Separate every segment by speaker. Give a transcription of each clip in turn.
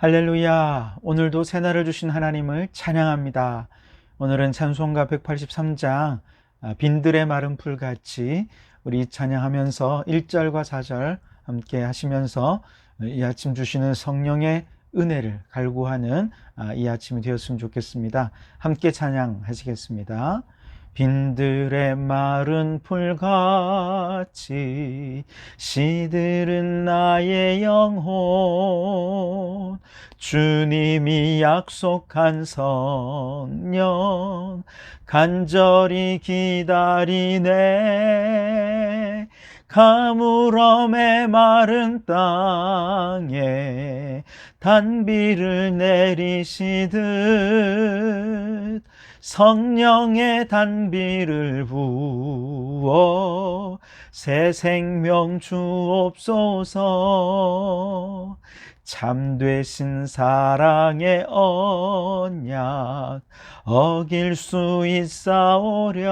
Speaker 1: 할렐루야. 오늘도 새날을 주신 하나님을 찬양합니다. 오늘은 찬송가 183장 빈들의 마른 풀같이 우리 찬양하면서 1절과 4절 함께 하시면서 이 아침 주시는 성령의 은혜를 갈구하는 이 아침이 되었으면 좋겠습니다. 함께 찬양하시겠습니다. 빈들의 마른 풀같이 시들은 나의 영혼, 주님이 약속한 성령 간절히 기다리네. 가물음의 마른 땅에 단비를 내리시듯 성령의 단비를 부어 새 생명 주옵소서. 참되신 사랑의 언약 어길 수 있사오랴.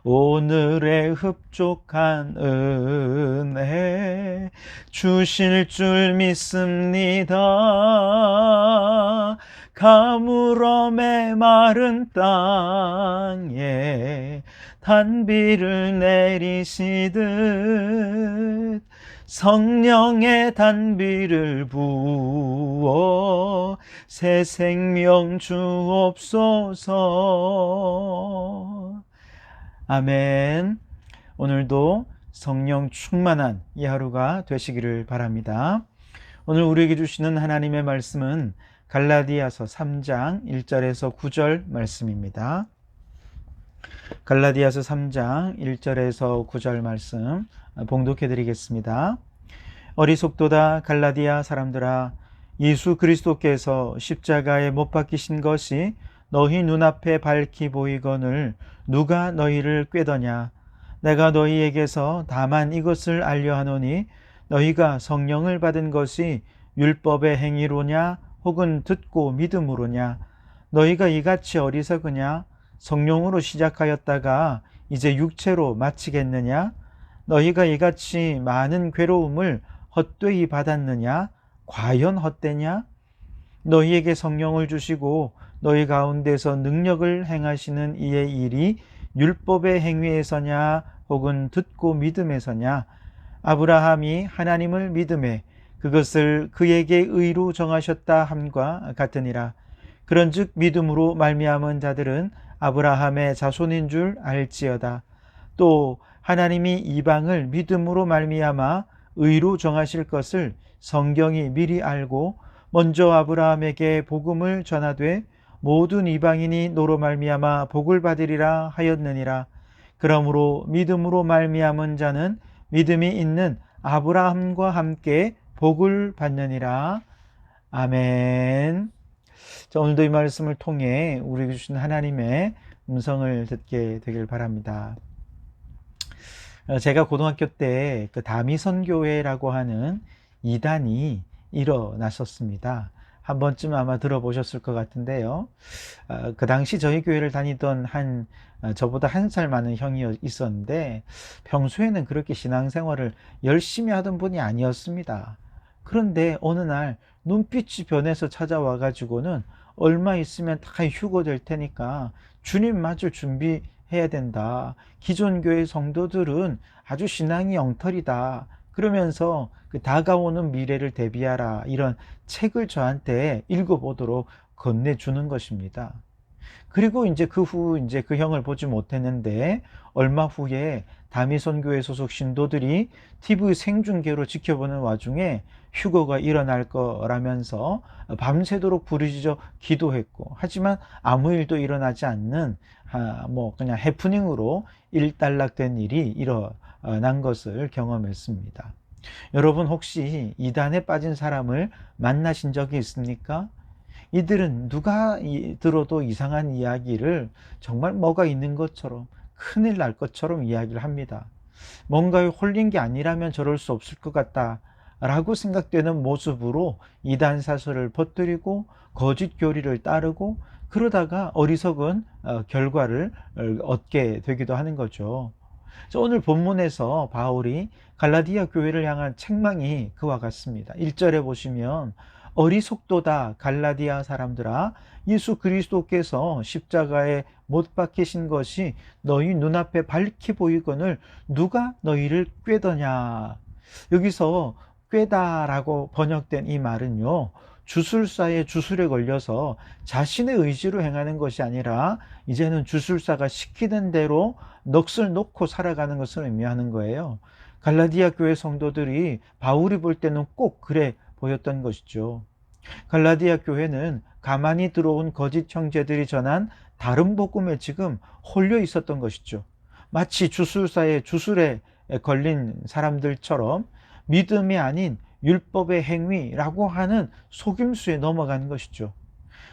Speaker 1: 오늘의 흡족한 은혜 주실 줄 믿습니다. 가물음의 마른 땅에 단비를 내리시듯 성령의 단비를 부어 새 생명 주옵소서. 아멘. 오늘도 성령 충만한 이 하루가 되시기를 바랍니다. 오늘 우리에게 주시는 하나님의 말씀은 갈라디아서 3장 1절에서 9절 말씀입니다. 갈라디아서 3장 1절에서 9절 말씀 봉독해 드리겠습니다. 어리석도다 갈라디아 사람들아, 예수 그리스도께서 십자가에 못 박히신 것이 너희 눈앞에 밝히 보이거늘 누가 너희를 꾀더냐. 내가 너희에게서 다만 이것을 알려하노니 너희가 성령을 받은 것이 율법의 행위로냐 혹은 듣고 믿음으로냐. 너희가 이같이 어리석으냐. 성령으로 시작하였다가 이제 육체로 마치겠느냐. 너희가 이같이 많은 괴로움을 헛되이 받았느냐. 과연 헛되냐. 너희에게 성령을 주시고 너희 가운데서 능력을 행하시는 이의 일이 율법의 행위에서냐 혹은 듣고 믿음에서냐. 아브라함이 하나님을 믿음에 그것을 그에게 의로 정하셨다 함과 같으니라. 그런즉 믿음으로 말미암은 자들은 아브라함의 자손인 줄 알지어다. 또 하나님이 이방을 믿음으로 말미암아 의로 정하실 것을 성경이 미리 알고 먼저 아브라함에게 복음을 전하되 모든 이방인이 너로 말미암아 복을 받으리라 하였느니라. 그러므로 믿음으로 말미암은 자는 믿음이 있는 아브라함과 함께 복을 받느니라. 아멘. 자, 오늘도 이 말씀을 통해 우리에게 주신 하나님의 음성을 듣게 되길 바랍니다. 제가 고등학교 때 그 다미선교회라고 하는 이단이 일어났었습니다. 한 번쯤 아마 들어보셨을 것 같은데요. 그 당시 저희 교회를 다니던 저보다 한 살 많은 형이 있었는데 평소에는 그렇게 신앙생활을 열심히 하던 분이 아니었습니다. 그런데 어느 날 눈빛이 변해서 찾아와 가지고는 얼마 있으면 다 휴거 될 테니까 주님 맞을 준비해야 된다. 기존 교회 성도들은 아주 신앙이 엉터리다. 그러면서 그 다가오는 미래를 대비하라, 이런 책을 저한테 읽어보도록 건네주는 것입니다. 그리고 이제 그 후 이제 그 형을 보지 못했는데 얼마 후에 다미선교회 소속 신도들이 TV 생중계로 지켜보는 와중에 휴거가 일어날 거라면서 밤새도록 부르짖어 기도했고, 하지만 아무 일도 일어나지 않는 그냥 해프닝으로 일단락된 일이 일어난 것을 경험했습니다. 여러분, 혹시 이단에 빠진 사람을 만나신 적이 있습니까? 이들은 누가 들어도 이상한 이야기를 정말 뭐가 있는 것처럼, 큰일 날 것처럼 이야기를 합니다. 뭔가에 홀린 게 아니라면 저럴 수 없을 것 같다 라고 생각되는 모습으로 이단 사설을 퍼뜨리고 거짓 교리를 따르고, 그러다가 어리석은 결과를 얻게 되기도 하는 거죠. 오늘 본문에서 바울이 갈라디아 교회를 향한 책망이 그와 같습니다. 1절에 보시면 어리석도다 갈라디아 사람들아, 예수 그리스도께서 십자가에 못 박히신 것이 너희 눈앞에 밝히 보이거늘 누가 너희를 꾀더냐. 여기서 꾀다라고 번역된 이 말은요, 주술사의 주술에 걸려서 자신의 의지로 행하는 것이 아니라 이제는 주술사가 시키는 대로 넋을 놓고 살아가는 것을 의미하는 거예요. 갈라디아 교회 성도들이 바울이 볼 때는 꼭 그래 보였던 것이죠. 갈라디아 교회는 가만히 들어온 거짓 형제들이 전한 다른 복음에 지금 홀려 있었던 것이죠. 마치 주술사의 주술에 걸린 사람들처럼 믿음이 아닌 율법의 행위라고 하는 속임수에 넘어가는 것이죠.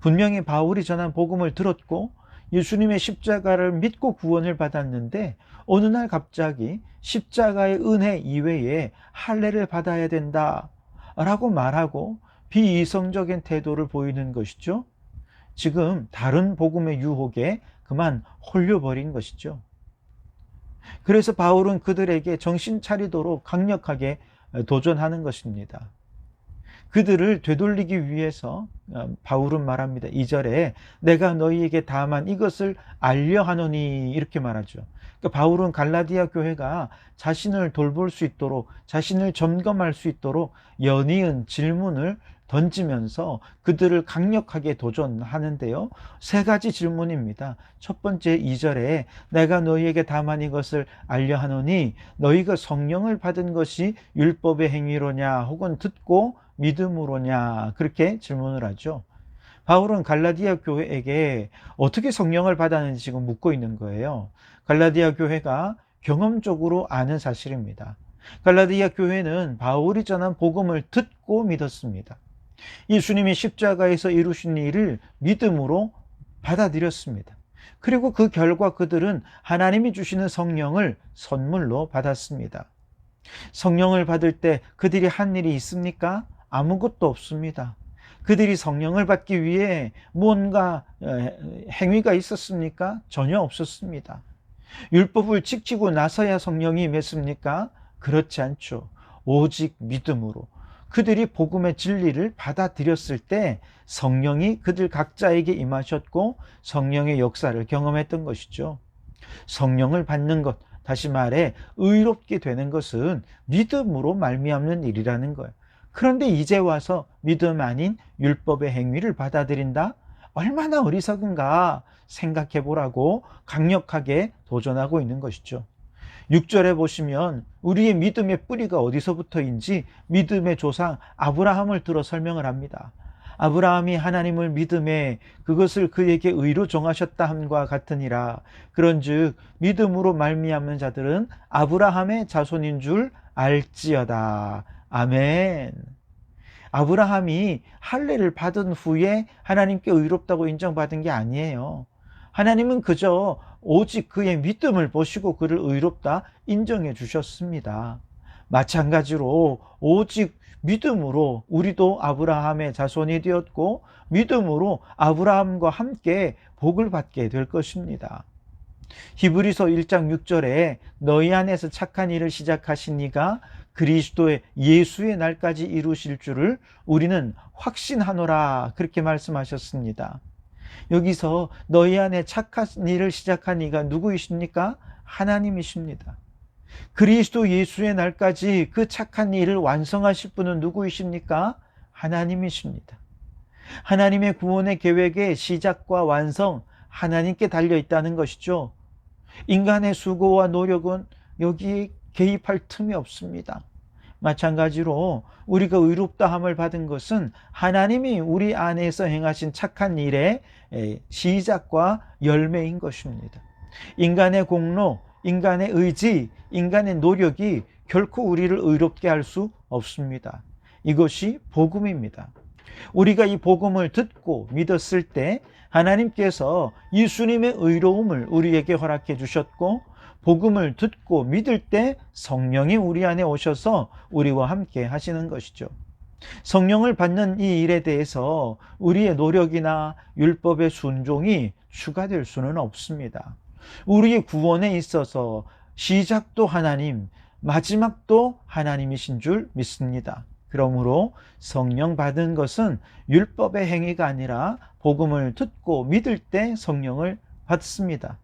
Speaker 1: 분명히 바울이 전한 복음을 들었고 예수님의 십자가를 믿고 구원을 받았는데 어느 날 갑자기 십자가의 은혜 이외에 할례를 받아야 된다라고 말하고 비이성적인 태도를 보이는 것이죠. 지금 다른 복음의 유혹에 그만 홀려버린 것이죠. 그래서 바울은 그들에게 정신 차리도록 강력하게 도전하는 것입니다. 그들을 되돌리기 위해서 바울은 말합니다. 2절에 내가 너희에게 다만 이것을 알려 하노니, 이렇게 말하죠. 그러니까 바울은 갈라디아 교회가 자신을 돌볼 수 있도록, 자신을 점검할 수 있도록 연이은 질문을 던지면서 그들을 강력하게 도전하는데요. 세 가지 질문입니다. 첫 번째 2절에 내가 너희에게 다만 이것을 알려 하노니 너희가 성령을 받은 것이 율법의 행위로냐 혹은 듣고 믿음으로냐, 그렇게 질문을 하죠. 바울은 갈라디아 교회에게 어떻게 성령을 받았는지 지금 묻고 있는 거예요. 갈라디아 교회가 경험적으로 아는 사실입니다. 갈라디아 교회는 바울이 전한 복음을 듣고 믿었습니다. 예수님이 십자가에서 이루신 일을 믿음으로 받아들였습니다. 그리고 그 결과 그들은 하나님이 주시는 성령을 선물로 받았습니다. 성령을 받을 때 그들이 한 일이 있습니까? 아무것도 없습니다. 그들이 성령을 받기 위해 무언가 행위가 있었습니까? 전혀 없었습니다. 율법을 지키고 나서야 성령이 임했습니까? 그렇지 않죠. 오직 믿음으로 그들이 복음의 진리를 받아들였을 때 성령이 그들 각자에게 임하셨고 성령의 역사를 경험했던 것이죠. 성령을 받는 것, 다시 말해 의롭게 되는 것은 믿음으로 말미암는 일이라는 거예요. 그런데 이제 와서 믿음 아닌 율법의 행위를 받아들인다? 얼마나 어리석은가 생각해 보라고 강력하게 도전하고 있는 것이죠. 6절에 보시면 우리의 믿음의 뿌리가 어디서부터인지 믿음의 조상 아브라함을 들어 설명을 합니다. 아브라함이 하나님을 믿음에 그것을 그에게 의로 정하셨다 함과 같으니라. 그런즉 믿음으로 말미암는 자들은 아브라함의 자손인 줄 알지어다. 아멘. 아브라함이 할례를 받은 후에 하나님께 의롭다고 인정받은 게 아니에요. 하나님은 그저 오직 그의 믿음을 보시고 그를 의롭다 인정해 주셨습니다. 마찬가지로 오직 믿음으로 우리도 아브라함의 자손이 되었고 믿음으로 아브라함과 함께 복을 받게 될 것입니다. 히브리서 1장 6절에 너희 안에서 착한 일을 시작하신 이가 그리스도의 예수의 날까지 이루실 줄을 우리는 확신하노라, 그렇게 말씀하셨습니다. 여기서 너희 안에 착한 일을 시작한 이가 누구이십니까? 하나님이십니다. 그리스도 예수의 날까지 그 착한 일을 완성하실 분은 누구이십니까? 하나님이십니다. 하나님의 구원의 계획의 시작과 완성, 하나님께 달려 있다는 것이죠. 인간의 수고와 노력은 여기에 개입할 틈이 없습니다. 마찬가지로 우리가 의롭다함을 받은 것은 하나님이 우리 안에서 행하신 착한 일의 시작과 열매인 것입니다. 인간의 공로, 인간의 의지, 인간의 노력이 결코 우리를 의롭게 할 수 없습니다. 이것이 복음입니다. 우리가 이 복음을 듣고 믿었을 때 하나님께서 예수님의 의로움을 우리에게 허락해 주셨고, 복음을 듣고 믿을 때 성령이 우리 안에 오셔서 우리와 함께 하시는 것이죠. 성령을 받는 이 일에 대해서 우리의 노력이나 율법의 순종이 추가될 수는 없습니다. 우리의 구원에 있어서 시작도 하나님, 마지막도 하나님이신 줄 믿습니다. 그러므로 성령 받은 것은 율법의 행위가 아니라 복음을 듣고 믿을 때 성령을 받습니다.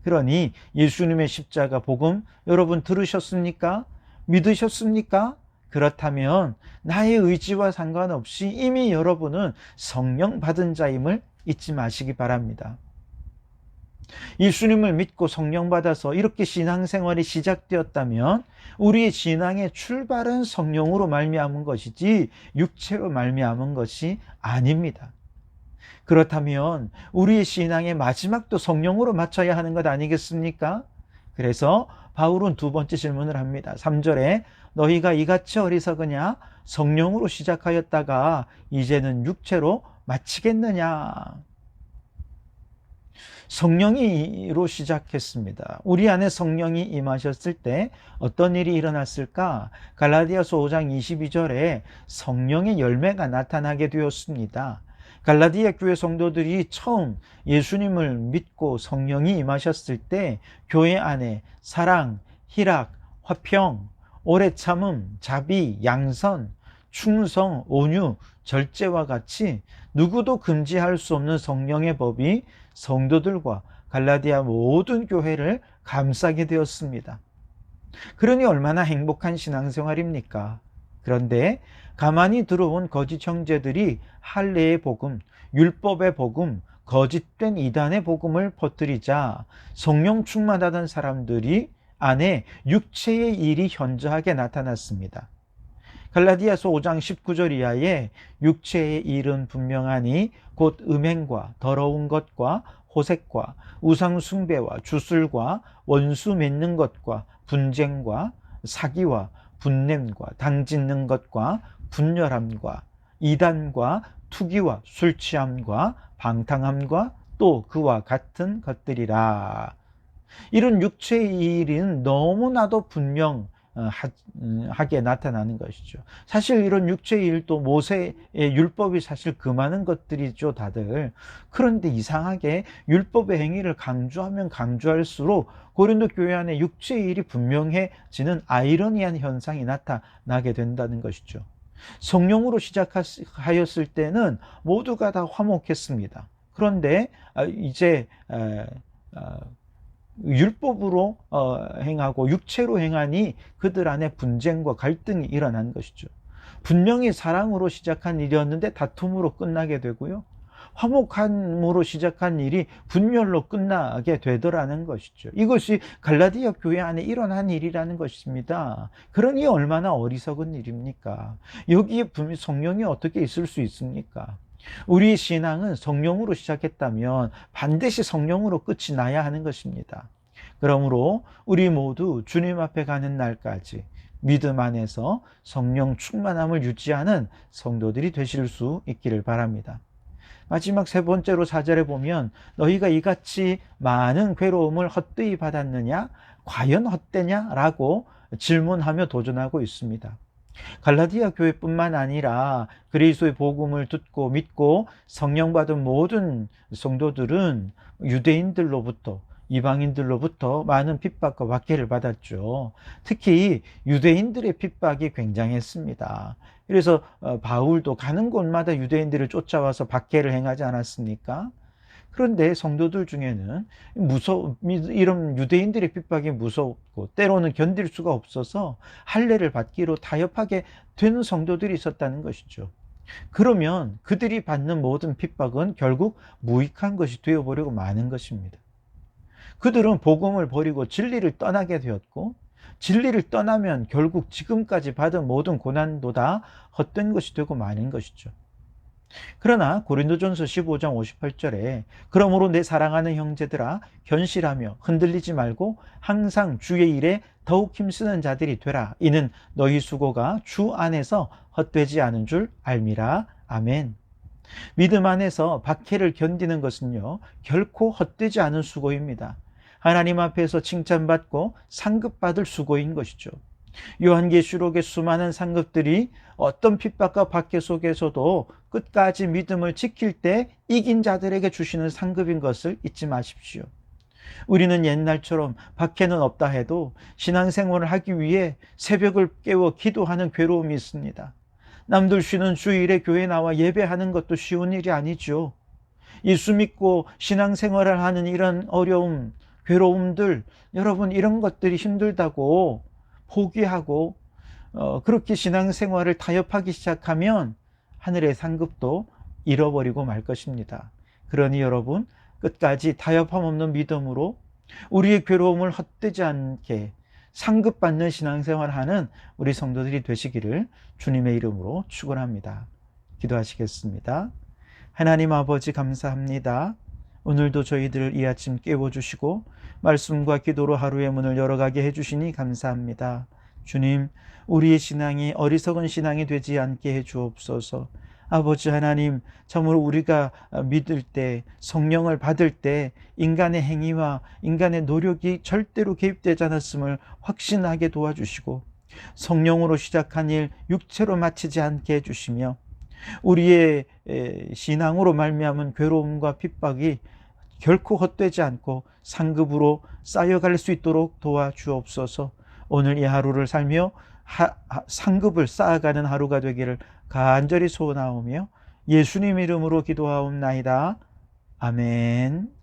Speaker 1: 그러니 예수님의 십자가 복음 여러분 들으셨습니까? 믿으셨습니까? 그렇다면 나의 의지와 상관없이 이미 여러분은 성령 받은 자임을 잊지 마시기 바랍니다. 예수님을 믿고 성령 받아서 이렇게 신앙생활이 시작되었다면 우리의 신앙의 출발은 성령으로 말미암은 것이지 육체로 말미암은 것이 아닙니다. 그렇다면 우리의 신앙의 마지막도 성령으로 맞춰야 하는 것 아니겠습니까? 그래서 바울은 두 번째 질문을 합니다. 3절에 너희가 이같이 어리석으냐? 성령으로 시작하였다가 이제는 육체로 마치겠느냐? 성령이로 시작했습니다. 우리 안에 성령이 임하셨을 때 어떤 일이 일어났을까? 갈라디아서 5장 22절에 성령의 열매가 나타나게 되었습니다. 갈라디아 교회 성도들이 처음 예수님을 믿고 성령이 임하셨을 때 교회 안에 사랑, 희락, 화평, 오래 참음, 자비, 양선, 충성, 온유, 절제와 같이 누구도 금지할 수 없는 성령의 법이 성도들과 갈라디아 모든 교회를 감싸게 되었습니다. 그러니 얼마나 행복한 신앙생활입니까? 그런데 가만히 들어온 거짓 형제들이 할례의 복음, 율법의 복음, 거짓된 이단의 복음을 퍼뜨리자 성령 충만하던 사람들이 안에 육체의 일이 현저하게 나타났습니다. 갈라디아서 5장 19절 이하에 육체의 일은 분명하니 곧 음행과 더러운 것과 호색과 우상 숭배와 주술과 원수 맺는 것과 분쟁과 사기와 분냄과 당짓는 것과 분열함과 이단과 투기와 술 취함과 방탕함과 또 그와 같은 것들이라. 이런 육체의 일은 너무나도 분명하게 나타나는 것이죠. 사실 이런 육체의 일도 모세의 율법이 사실 금하는 것들이죠, 다들. 그런데 이상하게 율법의 행위를 강조하면 강조할수록 고린도 교회 안에 육체의 일이 분명해지는 아이러니한 현상이 나타나게 된다는 것이죠. 성령으로 시작하였을 때는 모두가 다 화목했습니다. 그런데 이제 율법으로 행하고 육체로 행하니 그들 안에 분쟁과 갈등이 일어난 것이죠. 분명히 사랑으로 시작한 일이었는데 다툼으로 끝나게 되고요. 화목함으로 시작한 일이 분열로 끝나게 되더라는 것이죠. 이것이 갈라디아 교회 안에 일어난 일이라는 것입니다. 그러니 얼마나 어리석은 일입니까? 여기에 분명 성령이 어떻게 있을 수 있습니까? 우리의 신앙은 성령으로 시작했다면 반드시 성령으로 끝이 나야 하는 것입니다. 그러므로 우리 모두 주님 앞에 가는 날까지 믿음 안에서 성령 충만함을 유지하는 성도들이 되실 수 있기를 바랍니다. 마지막 세 번째로 4절에 보면 너희가 이같이 많은 괴로움을 헛되이 받았느냐? 과연 헛되냐? 라고 질문하며 도전하고 있습니다. 갈라디아 교회뿐만 아니라 그리스도의 복음을 듣고 믿고 성령 받은 모든 성도들은 유대인들로부터 이방인들로부터 많은 핍박과 박해를 받았죠. 특히 유대인들의 핍박이 굉장했습니다. 그래서 바울도 가는 곳마다 유대인들을 쫓아와서 박해를 행하지 않았습니까? 그런데 성도들 중에는 이런 유대인들의 핍박이 무섭고 때로는 견딜 수가 없어서 할례를 받기로 타협하게 되는 성도들이 있었다는 것이죠. 그러면 그들이 받는 모든 핍박은 결국 무익한 것이 되어버리고 마는 것입니다. 그들은 복음을 버리고 진리를 떠나게 되었고 진리를 떠나면 결국 지금까지 받은 모든 고난도 다 헛된 것이 되고 마는 것이죠. 그러나 고린도전서 15장 58절에 그러므로 내 사랑하는 형제들아 견실하며 흔들리지 말고 항상 주의 일에 더욱 힘쓰는 자들이 되라. 이는 너희 수고가 주 안에서 헛되지 않은 줄 알미라. 아멘. 믿음 안에서 박해를 견디는 것은요 결코 헛되지 않은 수고입니다. 하나님 앞에서 칭찬받고 상급받을 수고인 것이죠. 요한계시록의 수많은 상급들이 어떤 핍박과 박해 속에서도 끝까지 믿음을 지킬 때 이긴 자들에게 주시는 상급인 것을 잊지 마십시오. 우리는 옛날처럼 밖에는 없다 해도 신앙생활을 하기 위해 새벽을 깨워 기도하는 괴로움이 있습니다. 남들 쉬는 주일에 교회 나와 예배하는 것도 쉬운 일이 아니죠. 예수 믿고 신앙생활을 하는 이런 어려움, 괴로움들, 여러분 이런 것들이 힘들다고 포기하고 그렇게 신앙생활을 타협하기 시작하면 하늘의 상급도 잃어버리고 말 것입니다. 그러니 여러분 끝까지 타협함 없는 믿음으로 우리의 괴로움을 헛되지 않게 상급받는 신앙생활하는 우리 성도들이 되시기를 주님의 이름으로 축원합니다. 기도하시겠습니다. 하나님 아버지 감사합니다. 오늘도 저희들을 이 아침 깨워주시고 말씀과 기도로 하루의 문을 열어가게 해주시니 감사합니다. 주님, 우리의 신앙이 어리석은 신앙이 되지 않게 해주옵소서. 아버지 하나님, 참으로 우리가 믿을 때, 성령을 받을 때 인간의 행위와 인간의 노력이 절대로 개입되지 않았음을 확신하게 도와주시고 성령으로 시작한 일 육체로 마치지 않게 해주시며 우리의 신앙으로 말미암은 괴로움과 핍박이 결코 헛되지 않고 상급으로 쌓여갈 수 있도록 도와주옵소서. 오늘 이 하루를 살며 상급을 쌓아가는 하루가 되기를 간절히 소원하오며 예수님 이름으로 기도하옵나이다. 아멘.